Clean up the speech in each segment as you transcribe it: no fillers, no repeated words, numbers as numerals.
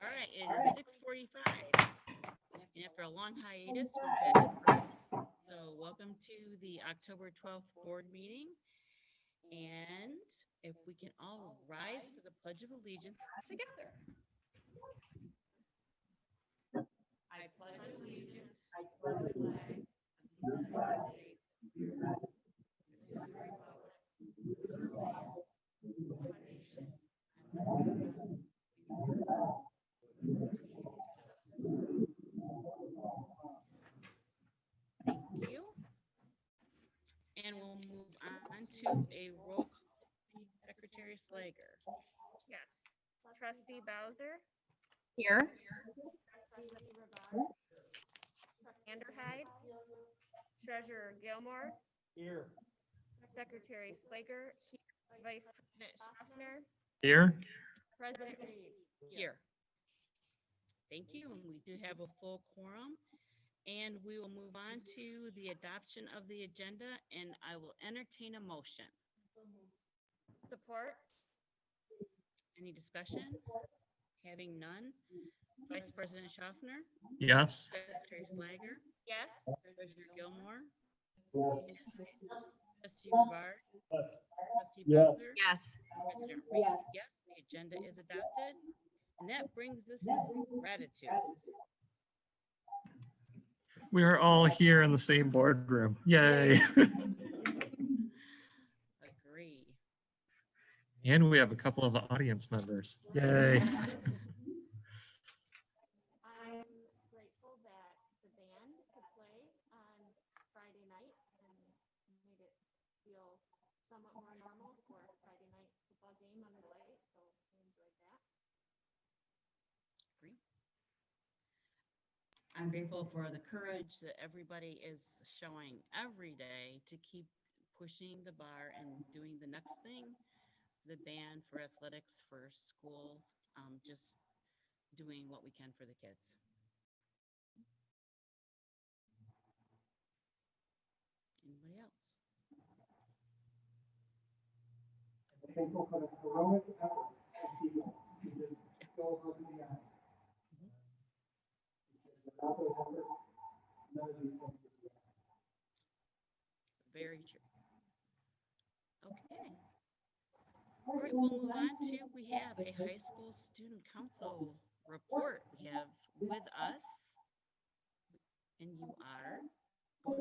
right, it is 6:45. And after a long hiatus, we're back in person. So welcome to the October 12th board meeting. And if we can all rise for the Pledge of Allegiance together. I pledge allegiance to the flag of the United States and to the republic which stands one nation under God, Thank you. And we'll move on to a roll call. Secretary Slager. Yes. Trustee Bowser, Here. Anderhyde, Treasurer Gilmore, Here. Secretary Slager, Vice President Schaffner, Here. President Reed. Here. Thank you, and we do have a full quorum. And we will move on to the adoption of the agenda, and I will entertain a motion. Support. Any discussion? Having none. Vice President Schaffner, Yes. Secretary Slager, Yes. Treasurer Gilmore, Trustee Rivard, Trustee Yes. Bowser, Yes. President Reed. Yes, the agenda is adopted. And that brings us to gratitude. We are all here in the same boardroom. Yay. Agree. And we have a couple of audience members. Yay. I'm grateful that the band could play on Friday night and made it feel somewhat more normal for a Friday night football game under the light, so I enjoyed that. Agree. I'm grateful for the courage that everybody is showing every day to keep pushing the bar and doing the next thing. The band, for athletics, for school, just doing what we can for the kids. Anybody else? Thankful for the heroic efforts of people to just go above and beyond. Without those efforts, none of these things would be happening. Very true. Okay. All right, we'll move on to, we have a high school student council report. We have with us, and you are, Of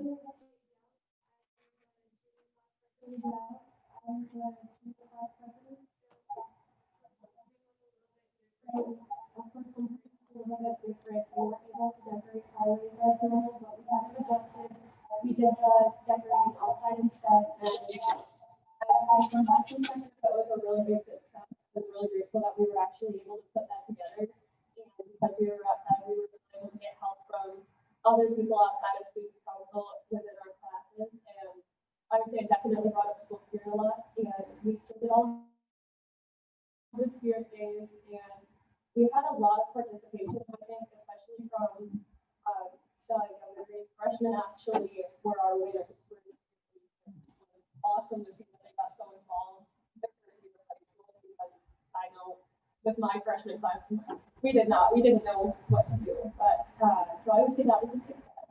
course, some people a little bit different. We weren't able to decorate always as normal, but we kind of adjusted. We did the decorating outside instead, and I would say from my perspective, that was a really big success. I was really grateful that we were actually able to put that together. And because we were outside, we were able to get help from other people outside of student council within our classes. And I would say it definitely brought up school spirit a lot. And we still did all the spirit days, and we had a lot of participation, I think, especially from the younger grades. Freshmen actually were our winners. It was awesome to see that they got so involved their first year of high school, because I know with my freshman class, we didn't know what to do. But so I would say that was a success.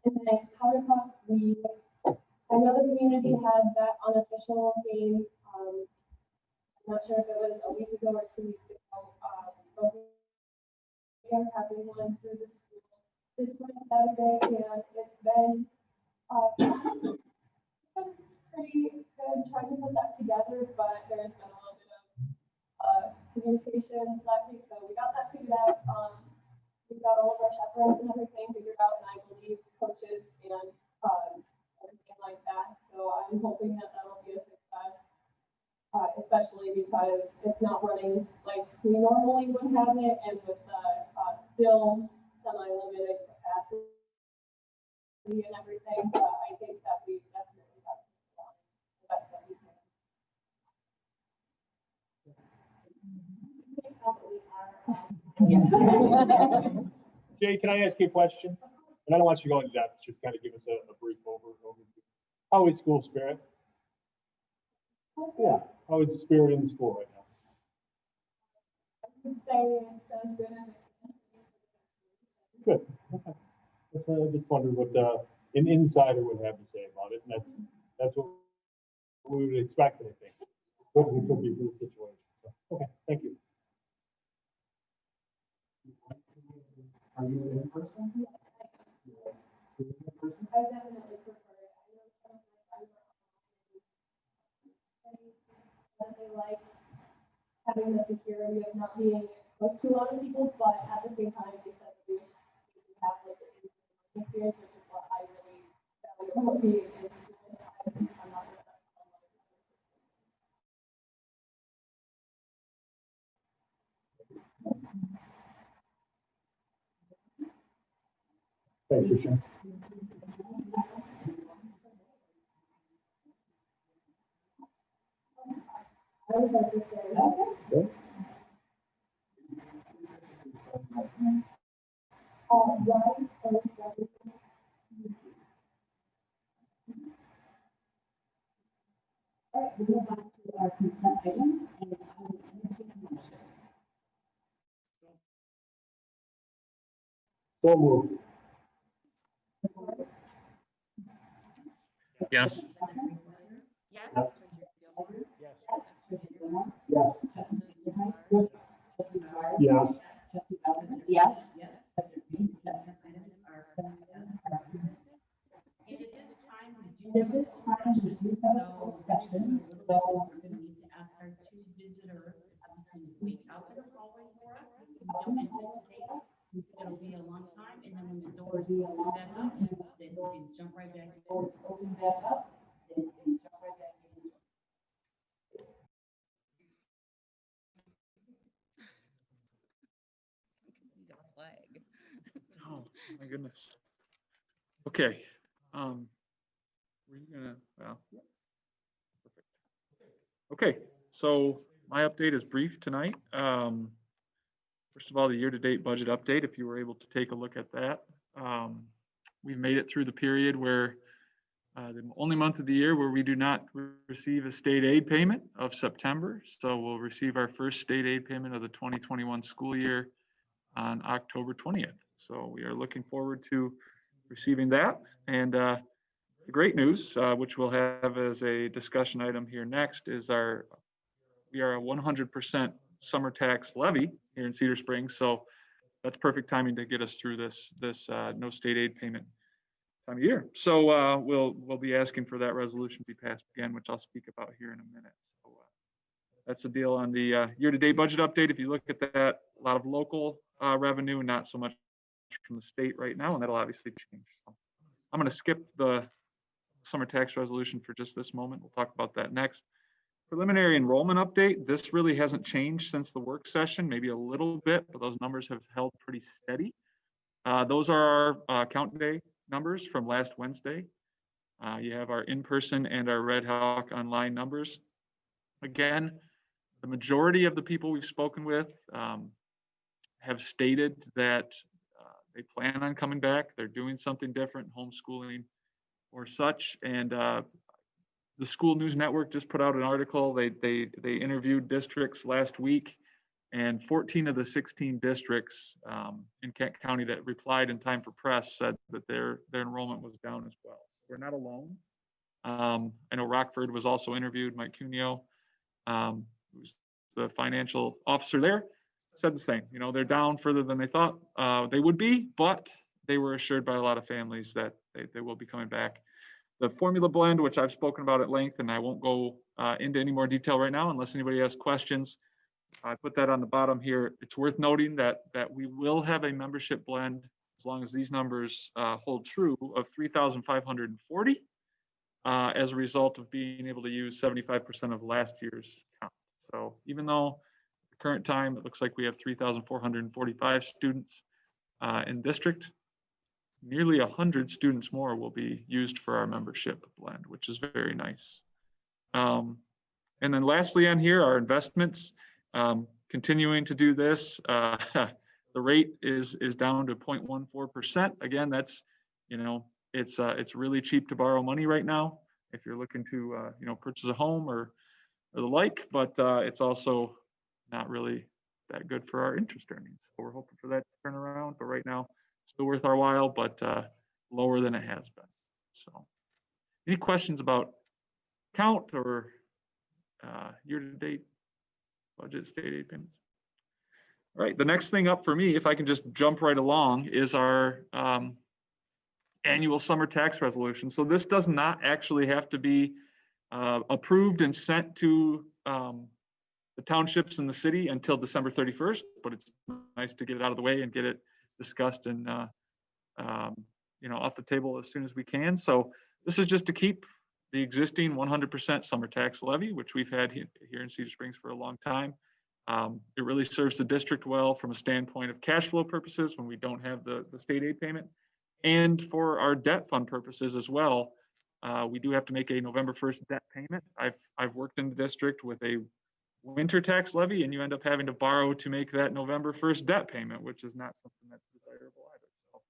And then Powder Puff, I know the community had that unofficial game. I'm not sure if it was a week ago or 2 weeks ago, but we are having one through the school this coming Saturday, and it's been pretty good trying to put that together, but there's been a little bit of communication lacking, so we got that figured out. We've got all of our chaperones and everything figured out, and I believe coaches and everything like that, so I'm hoping that that'll be a success. Especially because it's not running like we normally would have it, and with the still semi-limited capacity and everything, I think that we definitely got the best that we can. Jay, can I ask you a question? And I don't want you to go into depth, just kind of give us a brief overview. How is school spirit? Yeah, how is spirit in the school right now? would say it's as good as it can. Good. Okay. That's why I just wondered what an insider would have to say about it. And that's what we would expect, I think. What it could be for the situation. So, okay, thank you. Are you in person? Yes, You're in person? I definitely prefer it. I know some of my friends that they like having the security of not being exposed to a lot of people, but at the same time, they said that we wish we could have like the in-person experience, which is what I really value about being in school. I'm not the best online. Thank you, Sean. I would like to say, okay. Good. Right, so everything. All right, we move on to our consent items, and I will entertain a motion. So moved. Yes. Yes. Yes. Yes. Trustee Gilmore? Yes. Trustee Steinhardt? Yes. Trustee Dwyer? Yes. Trustee Bowden? Yes. Trustee Reed? Yes. Items are presented. And at this time, we do. At this time, we do have a closed session, so We're gonna need to ask our two visitors if you can wait out in the hallway for us. We don't anticipate it'll be a long time, and then when the doors open back up, then we can jump right back in. doors open back up, and jump right back in. Need a flag. Oh, my goodness. Okay. Were you gonna, well. Perfect. Okay, so my update is brief tonight. First of all, the year-to-date budget update, if you were able to take a look at that. We've made it through the period where the only month of the year where we do not receive a state aid payment of September. So we'll receive our first state aid payment of the 2021 school year on October 20th. So we are looking forward to receiving that. And the great news, which we'll have as a discussion item here next, is we are a 100% summer tax levy here in Cedar Springs. So that's perfect timing to get us through this no state aid payment time of year. So we'll be asking for that resolution to be passed again, which I'll speak about here in a minute. So that's the deal on the year-to-date budget update. If you look at that, a lot of local revenue, not so much from the state right now, and that'll obviously change. So I'm going to skip the summer tax resolution for just this moment. We'll talk about that next. Preliminary enrollment update. This really hasn't changed since the work session, maybe a little bit, but those numbers have held pretty steady. Those are our count day numbers from last Wednesday. You have our in-person and our Red Hawk online numbers. Again, the majority of the people we've spoken with have stated that they plan on coming back. They're doing something different, homeschooling or such. And the School News Network just put out an article. They interviewed districts last week, and 14 of the 16 districts in Kent County that replied in time for press said that their enrollment was down as well. So we're not alone. I know Rockford was also interviewed. Mike Cuneo, who's the financial officer there, said the same. You know, they're down further than they thought they would be, but they were assured by a lot of families that they will be coming back. The formula blend, which I've spoken about at length, and I won't go into any more detail right now unless anybody has questions. I put that on the bottom here. It's worth noting that we will have a membership blend as long as these numbers hold true of 3,540 as a result of being able to use 75% of last year's count. So even though at the current time it looks like we have 3,445 students in district, nearly 100 students more will be used for our membership blend, which is very nice. And then lastly on here, our investments, continuing to do this. The rate is down to 0.14%. Again, that's, you know, it's really cheap to borrow money right now if you're looking to, you know, purchase a home or the like, but it's also not really that good for our interest earnings. So we're hoping for that to turn around, but right now, still worth our while, but lower than it has been. So, any questions about count or year-to-date budget state aid payments? All right, the next thing up for me, if I can just jump right along, is our annual summer tax resolution. So this does not actually have to be approved and sent to the townships and the city until December 31st, but it's nice to get it out of the way and get it discussed and off the table as soon as we can. So this is just to keep the existing 100% summer tax levy, which we've had here in Cedar Springs for a long time. It really serves the district well from a standpoint of cash flow purposes when we don't have the state aid payment. And for our debt fund purposes as well, we do have to make a November 1st debt payment. I've worked in the district with a winter tax levy, and you end up having to borrow to make that November 1st debt payment, which is not something that's desirable either. So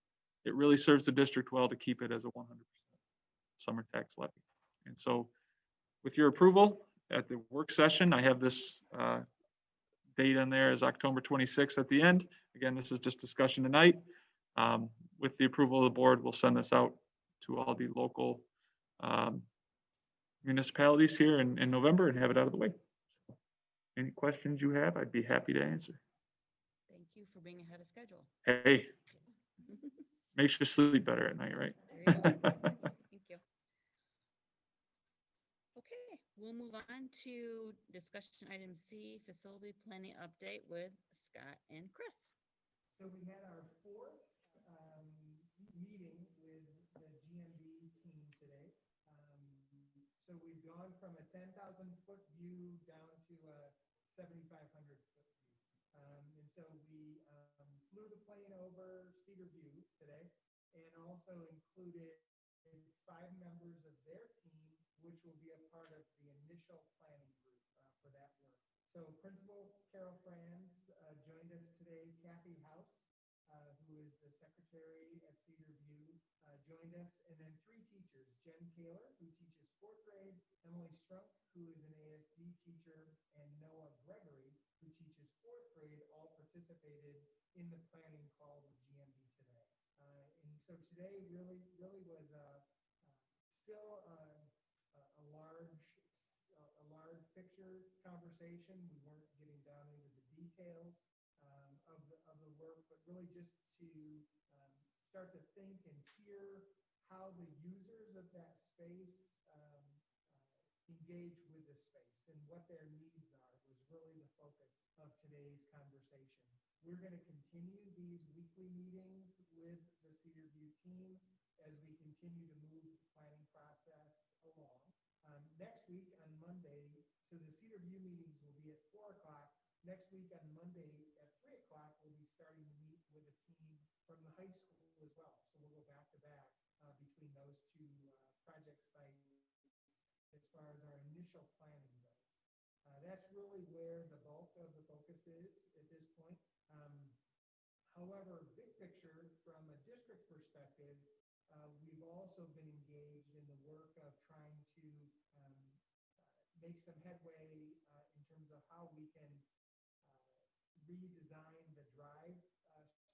it really serves the district well to keep it as a 100% summer tax levy. And so with your approval at the work session, I have this date on there as October 26th at the end. Again, this is just discussion tonight. With the approval of the board, we'll send this out to all the local municipalities here in November and have it out of the way. So, any questions you have, I'd be happy to answer. Thank you for being ahead of schedule. Hey, makes you sleep better at night, right? There you go. Thank you. Okay, we'll move on to discussion item C, facility planning update with Scott and Chris. So we had our fourth meeting with the GMB team today. So we've gone from a 10,000 foot view down to a 7,500 foot view. And so we flew the plane over Cedar View today and also included 5 members of their team, which will be a part of the initial planning group for that work. So Principal Carol Franz joined us today. Kathy House, who is the secretary at Cedar View, joined us, and then 3 teachers, Jen Kaler, who teaches 4th grade, Emily Strunk, who is an ASD teacher, and Noah Gregory, who teaches 4th grade, all participated in the planning call with GMB today. And so today really was still a large picture conversation. We weren't getting down into the details of the work, but really just to start to think and hear how the users of that space engage with the space and what their needs are was really the focus of today's conversation. We're going to continue these weekly meetings with the Cedar View team as we continue to move the planning process along. Next week on Monday, so the Cedar View meetings will be at 4 o'clock. Next week on Monday at 3 o'clock, we'll be starting to meet with a team from the high school as well. So we'll go back to back between those 2 project sites as far as our initial planning goes. That's really where the bulk of the focus is at this point. However, big picture from a district perspective, we've also been engaged in the work of trying to make some headway in terms of how we can redesign the drive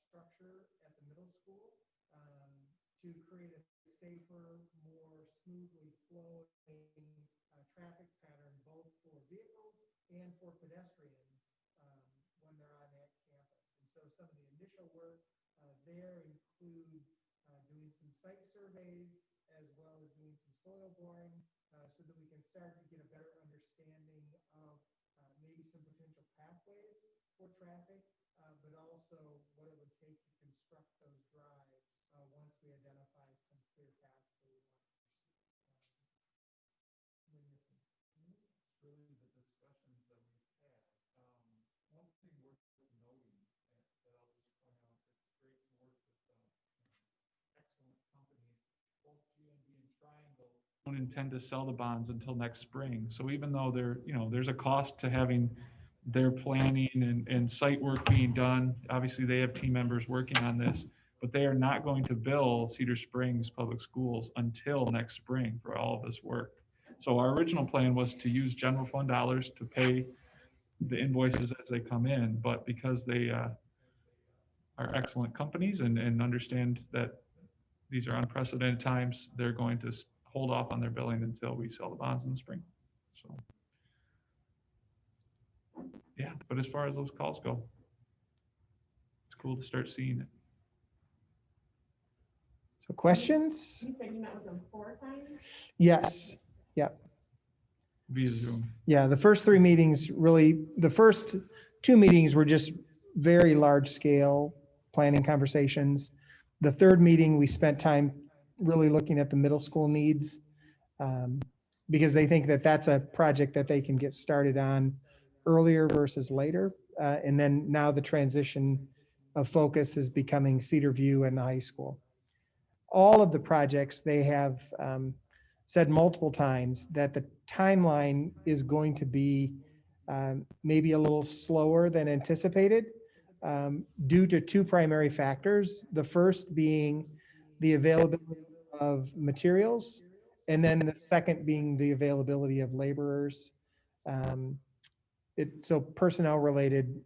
structure at the middle school to create a safer, more smoothly flowing traffic pattern, both for vehicles and for pedestrians when they're on that campus. And so some of the initial work there includes doing some site surveys as well as doing some soil borings so that we can start to get a better understanding of maybe some potential pathways for traffic, but also what it would take to construct those drives once we identify some clear paths that we want to pursue. Really the discussions that we've had. One thing worth noting that I'll just point out, it's great to work with excellent companies, both GMB and Triangle don't intend to sell the bonds until next spring. So even though there's a cost to having their planning and site work being done, obviously they have team members working on this, but they are not going to bill Cedar Springs Public Schools until next spring for all of this work. So our original plan was to use general fund dollars to pay the invoices as they come in, but because they are excellent companies and understand that these are unprecedented times, they're going to hold off on their billing until we sell the bonds in the spring. So, yeah, but as far as those calls go, it's cool to start seeing it. So questions? You said you met with them 4 times? Yes. Yep. Via Zoom. Yeah, the first 3 meetings really, the first 2 meetings were just very large scale planning conversations. The 3rd meeting, we spent time really looking at the middle school needs because they think that that's a project that they can get started on earlier versus later. And then now the transition of focus is becoming Cedar View and the high school. All of the projects, they have said multiple times that the timeline is going to be maybe a little slower than anticipated due to 2 primary factors. The first being the availability of materials, and then the second being the availability of laborers. So personnel related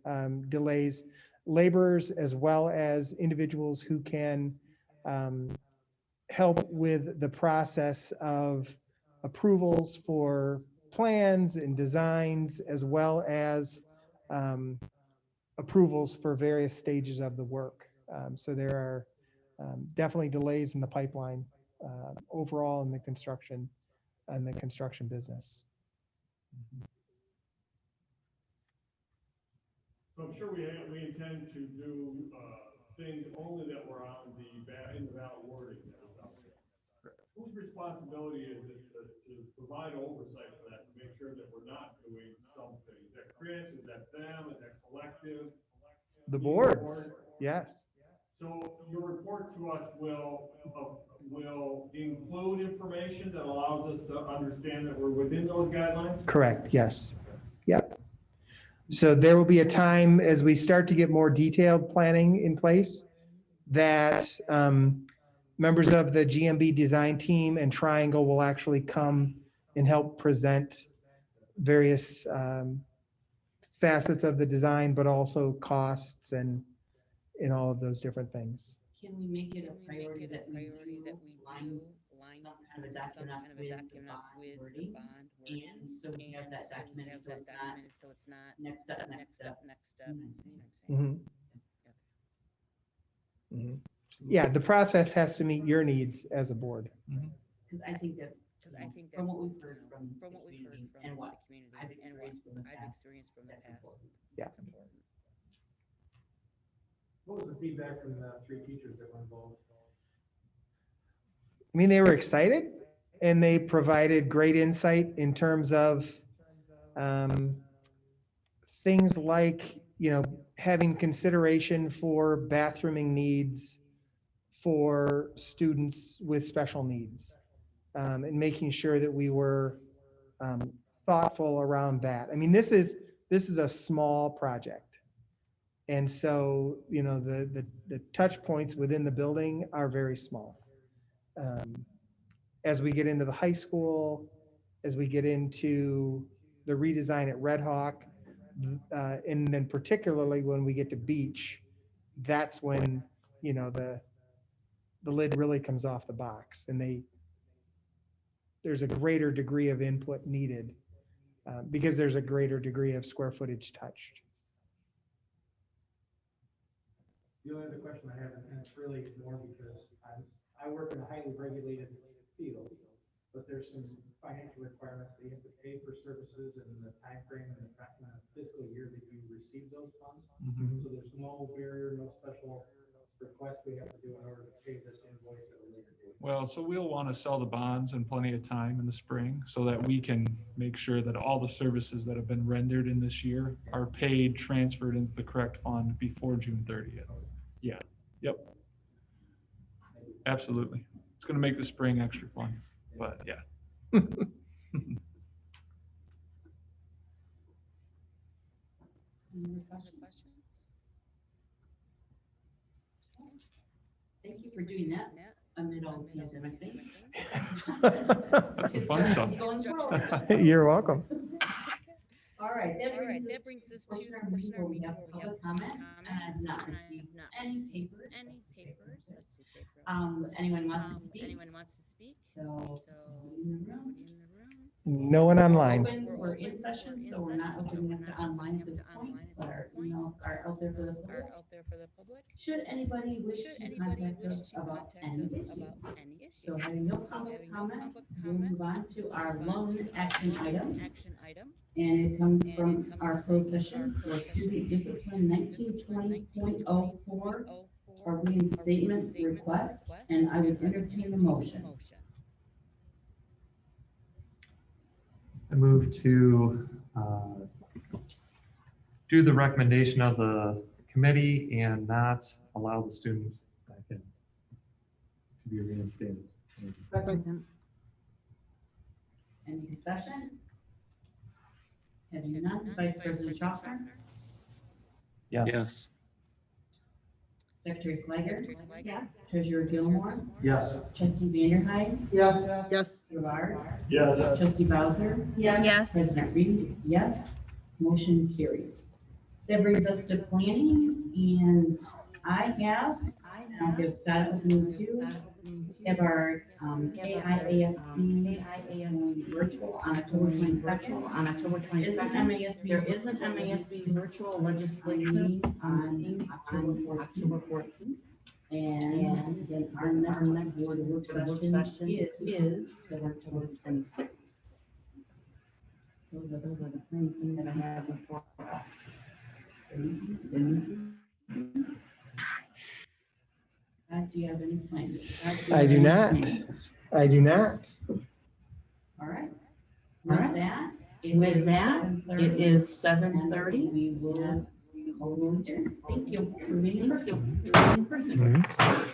delays, laborers as well as individuals who can help with the process of approvals for plans and designs, as well as approvals for various stages of the work. So there are definitely delays in the pipeline overall in the construction business. So I'm sure we intend to do things only that were on the in the ballot wording that was out there. Whose responsibility is it to provide oversight for that, to make sure that we're not doing something? Is that Chris? Is that them? Is that collective? The boards, yes. So your report to us will include information that allows us to understand that we're within those guidelines? Correct, yes. Yep. So there will be a time as we start to get more detailed planning in place that members of the GMB design team and Triangle will actually come and help present various facets of the design, but also costs and all of those different things. Can we make it a priority that we do line some kind of a document up with the bond wording? And so we have that documented, so it's not next step. Mhm. Mhm. Yeah, the process has to meet your needs as a board. Because I think that's, from what we've heard from the community and what I've experienced from the past, that's important. Yeah. That's important. What was the feedback from the 3 teachers that were involved? I mean, they were excited and they provided great insight in terms of things like, having consideration for bathrooming needs for students with special needs, and making sure that we were thoughtful around that. I mean, this is a small project. And so, the touch points within the building are very small. As we get into the high school, as we get into the redesign at Red Hawk, and then particularly when we get to Beach, that's when, the lid really comes off the box and there's a greater degree of input needed because there's a greater degree of square footage touched. The only other question I have, and it's really more because I work in a highly regulated field, but there's some financial requirements that you have to pay for services and the time frame and the fiscal year that you receive those funds. So there's no barrier, no special request we have to do in order to pay this invoice at a later date. Well, so we'll want to sell the bonds in plenty of time in the spring so that we can make sure that all the services that have been rendered in this year are paid, transferred into the correct fund before June 30th. Yeah, yep. Absolutely. It's going to make the spring extra fun, but yeah. Any other questions? Thank you for doing that amid all the pandemic things. That's the fun stuff. It's going forward. You're welcome. All right, that brings right, that brings us to the portion of our meeting where we have public comments, and I have not received any papers. Let's see, paper. Anyone wants to speak? Anyone wants to speak? So, So, nobody in the room. nobody in the room? No one online. We're in session, so we're not opening up to online at this point, but our emails are out there for the public. Should anybody wish to contact us about any issues? So having no public comments, we'll move on to our lone action item. And it comes from our closed session for student discipline 1920.04, or reinstatement request, and I would entertain a motion. I move to do the recommendation of the committee and not allow the student back in to be reinstated. Second. Any discussion? Having none, Vice President Schaffner, Yes. Secretary Slager, Yes. Treasurer Gilmore, Yes. Trustee Vanderhyde, Yes. Rivard, Yes. Trustee Bowser, Yes. President Reed, yes, motion carried. That brings us to planning, and and I'll give Scott opening too, have our AIASB virtual on October 22nd. There is an MASB virtual legislative meeting on October 14th. And then our next board work session is October 26th. Those are the three things that I have before us. Do you have any plans? I do not. I do not. All right. With that, it is 7:30. We will hold on. Thank you. Meeting in person. Mhm.